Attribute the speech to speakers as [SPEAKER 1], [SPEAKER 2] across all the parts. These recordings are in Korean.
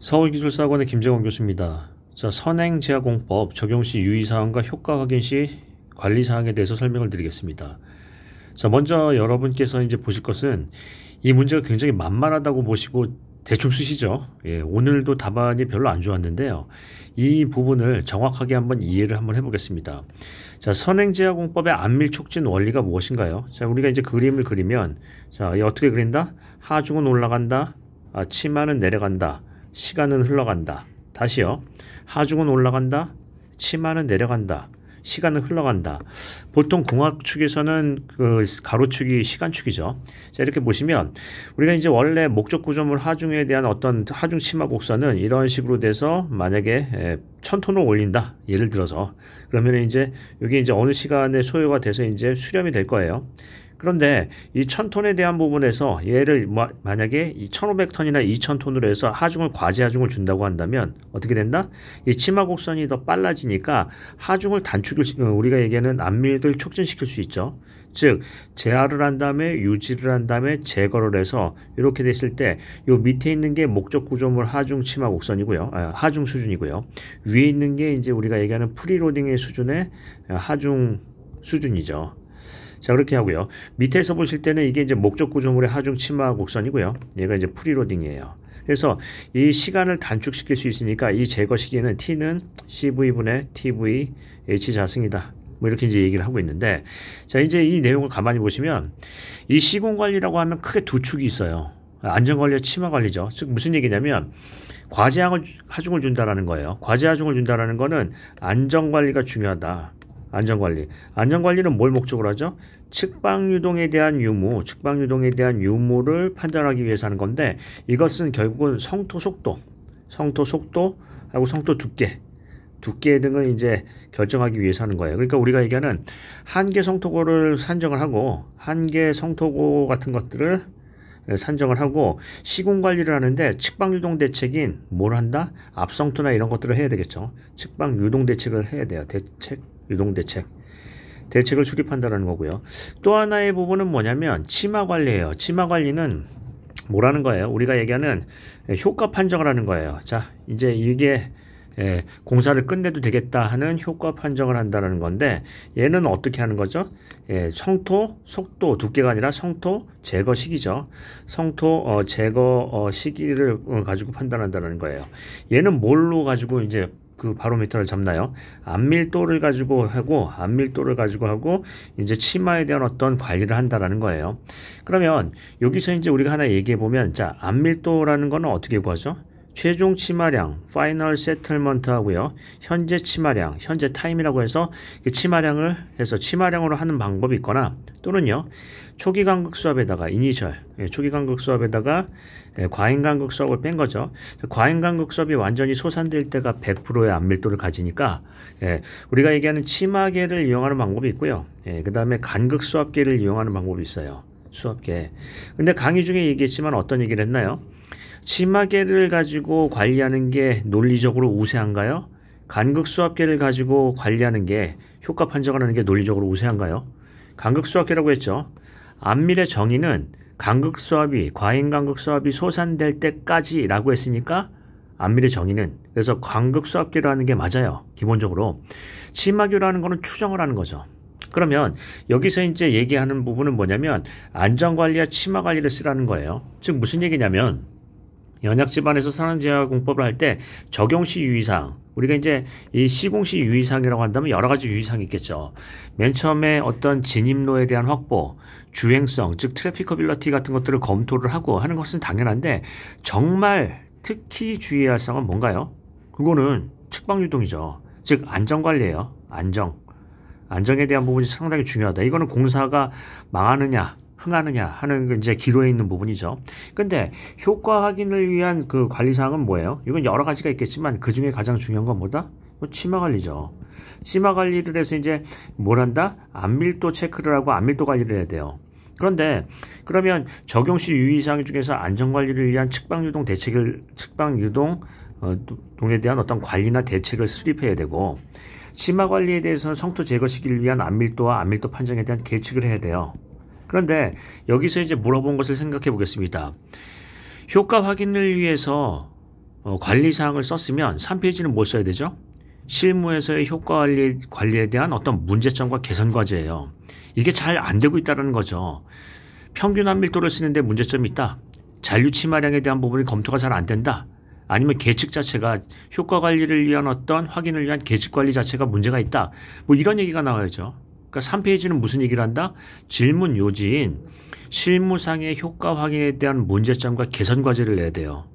[SPEAKER 1] 서울기술사학원의 김재원 교수입니다. 자, 선행제약공법 적용 시 유의사항과 효과 확인 시 관리사항에 대해서 설명을 드리겠습니다. 자, 먼저 여러분께서 이제 보실 것은 이 문제가 굉장히 만만하다고 보시고 대충 쓰시죠. 예, 오늘도 답안이 별로 안 좋았는데요. 이 부분을 정확하게 이해를 해보겠습니다. 자, 선행제약공법의 안밀촉진 원리가 무엇인가요? 자, 우리가 이제 그림을 그리면, 자, 어떻게 그린다? 하중은 올라간다. 치마는 내려간다. 시간은 흘러간다. 다시요. 하중은 올라간다. 치마는 내려간다. 시간은 흘러간다. 보통 공학축에서는 그 가로축이 시간축이죠. 자, 이렇게 보시면 우리가 이제 원래 목적 구조물 하중에 대한 어떤 하중 치마 곡선은 이런 식으로 돼서 만약에 1000톤을 올린다. 예를 들어서 그러면 이제 여기 이제 어느 시간에 소요가 돼서 이제 수렴이 될 거예요. 그런데 이 1000톤에 대한 부분에서 얘를 만약에 1500톤이나 2000톤으로 해서 하중을 과제 하중을 준다고 한다면 어떻게 된다? 이 치마 곡선이 더 빨라지니까 하중을 우리가 얘기하는 안밀을 촉진시킬 수 있죠. 즉 제하를 한 다음에 유지를 한 다음에 제거를 해서 이렇게 됐을 때 요 밑에 있는 게 목적 구조물 하중 치마 곡선이고요. 하중 수준이고요. 위에 있는 게 이제 우리가 얘기하는 프리로딩의 수준의 하중 수준이죠. 자, 그렇게 하고요. 밑에서 보실 때는 이게 이제 목적 구조물의 하중 치마 곡선이고요. 얘가 이제 프리로딩이에요. 그래서 이 시간을 단축시킬 수 있으니까 이 제거 시기는 T는 CV분의 TV H 자승이다. 뭐 이렇게 이제 얘기를 하고 있는데, 자, 이제 이 내용을 가만히 보시면 이 시공관리라고 하면 크게 두 축이 있어요. 안전관리와 치마관리죠. 즉 무슨 얘기냐면 과제 하중을 준다라는 거예요. 과제 하중을 준다라는 거는 안전관리가 중요하다. 안전관리. 안전관리는 뭘 목적으로 하죠? 측방유동에 대한 유무를 판단하기 위해서 하는 건데, 이것은 결국은 성토 속도하고 성토 두께 등을 이제 결정하기 위해서 하는 거예요. 그러니까 우리가 얘기하는 한계 성토고를 산정을 하고, 한계 성토고 같은 것들을 산정을 하고 시공관리를 하는데 측방유동 대책인 뭘 한다? 앞성토나 이런 것들을 해야 되겠죠. 측방유동 대책을 해야 돼요. 대책을 수립한다는 거고요. 또 하나의 부분은 뭐냐면 치마관리예요. 치마관리는 뭐라는 거예요? 우리가 얘기하는 효과 판정을 하는 거예요. 자, 이제 이게 공사를 끝내도 되겠다 하는 효과 판정을 한다는 건데, 얘는 어떻게 하는 거죠? 성토 속도 두께가 아니라 성토 제거 시기죠. 성토 제거 시기를 가지고 판단한다는 거예요. 얘는 뭘로 가지고 이제 그 바로미터를 잡나요? 안밀도를 가지고 하고 이제 치마에 대한 어떤 관리를 한다라는 거예요. 그러면 여기서 이제 우리가 하나 얘기해 보면, 자, 안밀도라는 거는 어떻게 구하죠? 최종 치마량, 파이널 세틀먼트 하고요. 현재 치마량, 현재 타임이라고 해서 치마량을 해서 치마량으로 하는 방법이 있거나, 또는요, 초기 간극 수압에다가 초기 간극 수압에다가 과잉 간극 수압을 뺀 거죠. 과잉 간극 수압이 완전히 소산될 때가 100%의 안밀도를 가지니까 우리가 얘기하는 치마계를 이용하는 방법이 있고요. 그 다음에 간극 수압계를 이용하는 방법이 있어요. 수압계. 근데 강의 중에 얘기했지만 어떤 얘기를 했나요? 치마계를 가지고 관리하는 게 논리적으로 우세한가요? 간극 수압계를 가지고 관리하는 게, 효과 판정을 하는 게 논리적으로 우세한가요? 간극 수압계라고 했죠. 안밀의 정의는 과잉 간극 수압이 소산될 때까지라고 했으니까 안밀의 정의는, 그래서 간극 수압계라는 게 맞아요. 기본적으로. 치마계라는 거는 추정을 하는 거죠. 그러면 여기서 이제 얘기하는 부분은 뭐냐면 안전관리와 치마관리를 쓰라는 거예요. 즉 무슨 얘기냐면, 연약집안에서 선행제약공법을 할 때 적용시 유의사항, 우리가 이제 이 시공시 유의사항이라고 한다면 여러 가지 유의사항이 있겠죠. 맨 처음에 어떤 진입로에 대한 확보, 주행성, 즉 트래피커빌러티 같은 것들을 검토를 하고 하는 것은 당연한데, 정말 특히 주의해야 할 사항은 뭔가요? 그거는 측방유동이죠. 즉 안전관리예요. 안정에 대한 부분이 상당히 중요하다. 이거는 공사가 망하느냐 흥하느냐 하는 이제 기로에 있는 부분이죠. 근데 효과 확인을 위한 그 관리사항은 뭐예요? 이건 여러 가지가 있겠지만 그 중에 가장 중요한 건 뭐다? 치마 관리죠. 치마 관리를 해서 이제 뭘 한다? 안밀도 체크를 하고 안밀도 관리를 해야 돼요. 그런데 그러면 적용 시 유의사항 중에서 안전관리를 위한 측방유동에 대한 어떤 관리나 대책을 수립해야 되고, 치마 관리에 대해서는 성토 제거 시기를 위한 안밀도와 안밀도 판정에 대한 계측을 해야 돼요. 그런데 여기서 이제 물어본 것을 생각해 보겠습니다. 효과 확인을 위해서 관리사항을 썼으면 3페이지는 뭘 써야 되죠? 실무에서의 효과 관리에 대한 어떤 문제점과 개선 과제예요. 이게 잘 안 되고 있다는 거죠. 평균 함밀도를 쓰는데 문제점이 있다. 잔류 치마량에 대한 부분이 검토가 잘 안 된다. 아니면 계측 자체가 효과 관리를 위한 어떤 확인을 위한 계측 관리 자체가 문제가 있다. 뭐 이런 얘기가 나와야죠. 그러니까 3페이지는 무슨 얘기를 한다? 질문 요지인 실무상의 효과 확인에 대한 문제점과 개선 과제를 내야 돼요.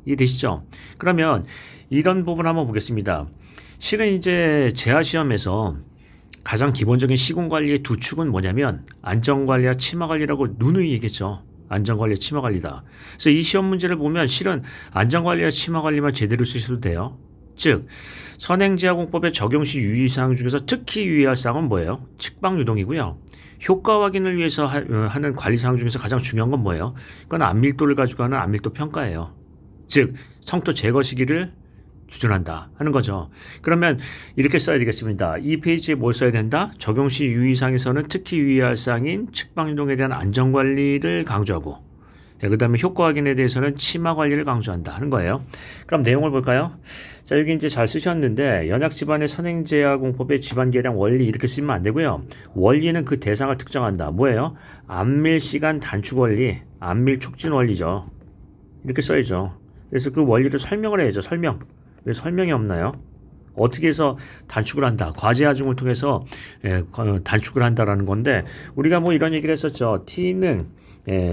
[SPEAKER 1] 이해되시죠? 그러면 이런 부분 한번 보겠습니다. 실은 이제 재하시험에서 가장 기본적인 시공관리의 두 축은 뭐냐면 안전관리와 치마관리라고 누누이 얘기했죠. 안전관리와 치마관리다. 그래서 이 시험 문제를 보면 실은 안전관리와 치마관리만 제대로 쓰셔도 돼요. 즉 선행제하공법의 적용 시 유의사항 중에서 특히 유의할 사항은 뭐예요? 측방유동이고요. 효과 확인을 위해서 하는 관리사항 중에서 가장 중요한 건 뭐예요? 그건 안밀도를 가지고 하는 안밀도 평가예요. 즉 성토 제거 시기를 기준한다 하는 거죠. 그러면 이렇게 써야 되겠습니다. 이 페이지에 뭘 써야 된다? 적용 시 유의사항에서는 특히 유의할 사항인 측방유동에 대한 안전관리를 강조하고 그 다음에 효과 확인에 대해서는 치마관리를 강조한다 하는 거예요. 그럼 내용을 볼까요? 자, 여기 이제 잘 쓰셨는데 연약집안의 선행제하공법의 집안계량 원리 이렇게 쓰면 안 되고요. 원리는 그 대상을 특정한다. 뭐예요? 안밀시간 단축 원리, 안밀 촉진 원리죠. 이렇게 써야죠. 그래서 그 원리를 설명을 해야죠. 설명. 왜 설명이 없나요? 어떻게 해서 단축을 한다. 과제 하중을 통해서 단축을 한다라는 건데 우리가 뭐 이런 얘기를 했었죠. T는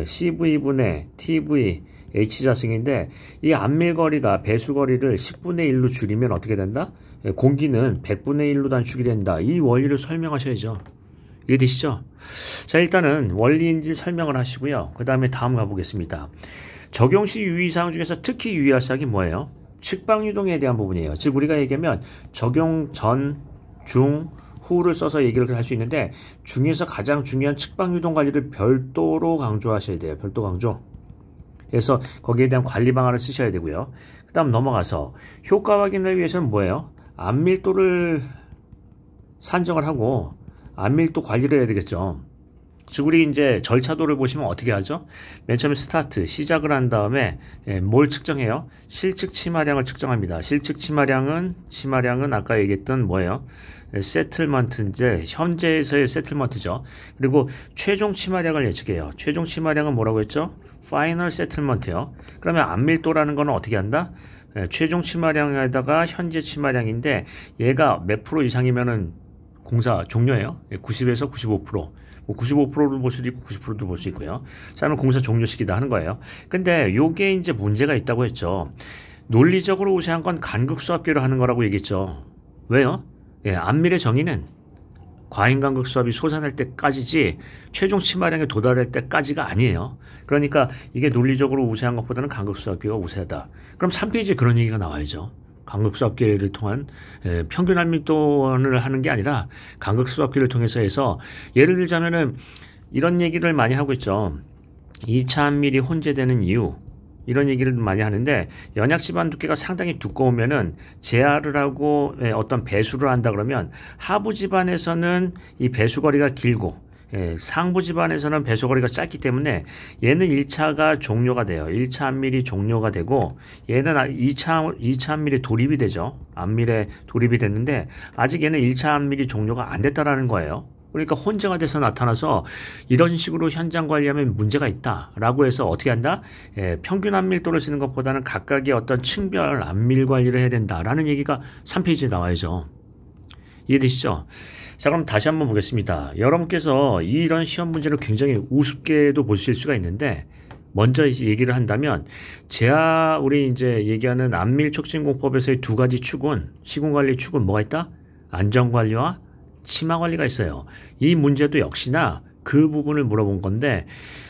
[SPEAKER 1] CV분의 TV H자승인데 이 안밀거리가 배수거리를 10분의 1로 줄이면 어떻게 된다? 공기는 100분의 1로 단축이 된다. 이 원리를 설명하셔야죠. 이해되시죠? 자, 일단은 원리인지 설명을 하시고요. 그 다음에 다음 가보겠습니다. 적용 시 유의사항 중에서 특히 유의할 사항이 뭐예요? 측방유동에 대한 부분이에요. 즉 우리가 얘기하면 적용 전, 중, 후를 써서 얘기를 할 수 있는데 중에서 가장 중요한 측방유동 관리를 별도로 강조하셔야 돼요. 별도 강조. 그래서 거기에 대한 관리 방안을 쓰셔야 되고요. 그 다음 넘어가서 효과 확인을 위해서는 뭐예요? 안밀도를 산정을 하고 안밀도 관리를 해야 되겠죠. 즉 우리 이제 절차도를 보시면 어떻게 하죠? 맨 처음에 스타트 시작을 한 다음에 뭘 측정해요? 실측 치마량을 측정합니다. 실측 치마량은 아까 얘기했던 뭐예요? 세틀먼트인데 현재에서의 세틀먼트죠. 그리고 최종 치마량을 예측해요. 최종 치마량은 뭐라고 했죠? 파이널 세틀먼트요. 그러면 안밀도라는 거는 어떻게 한다? 최종 치마량에다가 현재 치마량인데 얘가 몇 프로 이상이면은 공사 종료예요. 90에서 95%. 95%를 볼 수도 있고 90%도 볼 수 있고요. 자, 그럼 공사 종료 시기다 하는 거예요. 근데 요게 이제 문제가 있다고 했죠. 논리적으로 우세한 건 간극수압계로 하는 거라고 얘기했죠. 왜요? 안밀의 정의는 과잉간극 수압이 솟아날 때까지지 최종 치마량에 도달할 때까지가 아니에요. 그러니까 이게 논리적으로 우세한 것보다는 간극수압계가 우세하다. 그럼 3페이지에 그런 얘기가 나와야죠. 간극수압계를 통한 평균 안밀도를 하는 게 아니라 간극수압계를 통해서 해서 예를 들자면은 이런 얘기를 많이 하고 있죠. 2차 안밀이 혼재되는 이유 이런 얘기를 많이 하는데 연약 집안 두께가 상당히 두꺼우면은 재활을 하고 어떤 배수를 한다 그러면 하부 집안에서는 이 배수거리가 길고 상부 집안에서는 배수거리가 짧기 때문에 얘는 1차가 종료가 돼요. 1차 안밀이 종료가 되고 얘는 2차 안밀이 돌입이 되죠. 안밀에 돌입이 됐는데 아직 얘는 1차 안밀이 종료가 안 됐다라는 거예요. 그러니까 혼재가 돼서 나타나서 이런 식으로 현장 관리하면 문제가 있다라고 해서 어떻게 한다? 평균 안밀도를 쓰는 것보다는 각각의 어떤 층별 안밀 관리를 해야 된다라는 얘기가 3페이지에 나와야죠. 이해되시죠? 자, 그럼 다시 한번 보겠습니다. 여러분께서 이런 시험 문제를 굉장히 우습게도 보실 수가 있는데 먼저 얘기를 한다면 우리 이제 얘기하는 안밀 촉진공법에서의 두 가지 축은 시공관리 축은 뭐가 있다? 안전관리와 치마관리가 있어요. 이 문제도 역시나 그 부분을 물어본 건데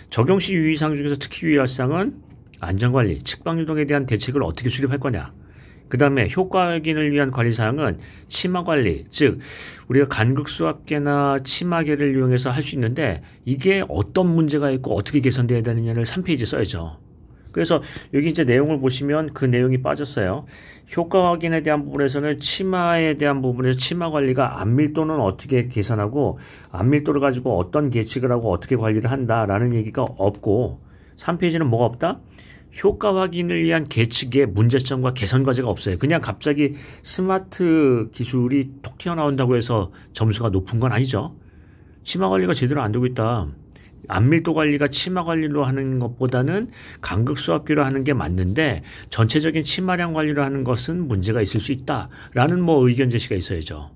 [SPEAKER 1] 적용 시 유의사항 중에서 특히 유의할 사항은 안전관리, 측방유동에 대한 대책을 어떻게 수립할 거냐. 그 다음에 효과 확인을 위한 관리사항은 치마관리, 즉 우리가 간극수압계나 치마계를 이용해서 할 수 있는데 이게 어떤 문제가 있고 어떻게 개선돼야 되느냐를 3페이지 써야죠. 그래서 여기 이제 내용을 보시면 그 내용이 빠졌어요. 효과 확인에 대한 부분에서는 치마에 대한 부분에서 치마 관리가 안밀도는 어떻게 계산하고 안밀도를 가지고 어떤 계측을 하고 어떻게 관리를 한다라는 얘기가 없고 3페이지는 뭐가 없다? 효과 확인을 위한 계측의 문제점과 개선 과제가 없어요. 그냥 갑자기 스마트 기술이 톡 튀어나온다고 해서 점수가 높은 건 아니죠. 치마 관리가 제대로 안 되고 있다. 안밀도 관리가 치마 관리로 하는 것보다는 간극 수압기로 하는 게 맞는데 전체적인 치마량 관리로 하는 것은 문제가 있을 수 있다라는 뭐 의견 제시가 있어야죠.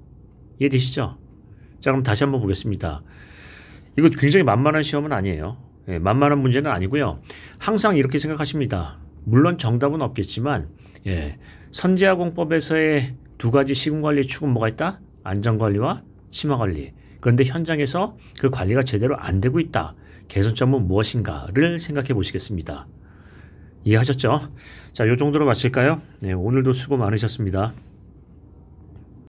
[SPEAKER 1] 이해되시죠? 자, 그럼 다시 한번 보겠습니다. 이거 굉장히 만만한 시험은 아니에요. 만만한 문제는 아니고요. 항상 이렇게 생각하십니다. 물론 정답은 없겠지만 선제아공법에서의 두 가지 시군관리 축은 뭐가 있다? 안전관리와 치마관리. 그런데 현장에서 그 관리가 제대로 안 되고 있다. 개선점은 무엇인가를 생각해 보시겠습니다. 이해하셨죠? 자, 이 정도로 마칠까요? 네, 오늘도 수고 많으셨습니다.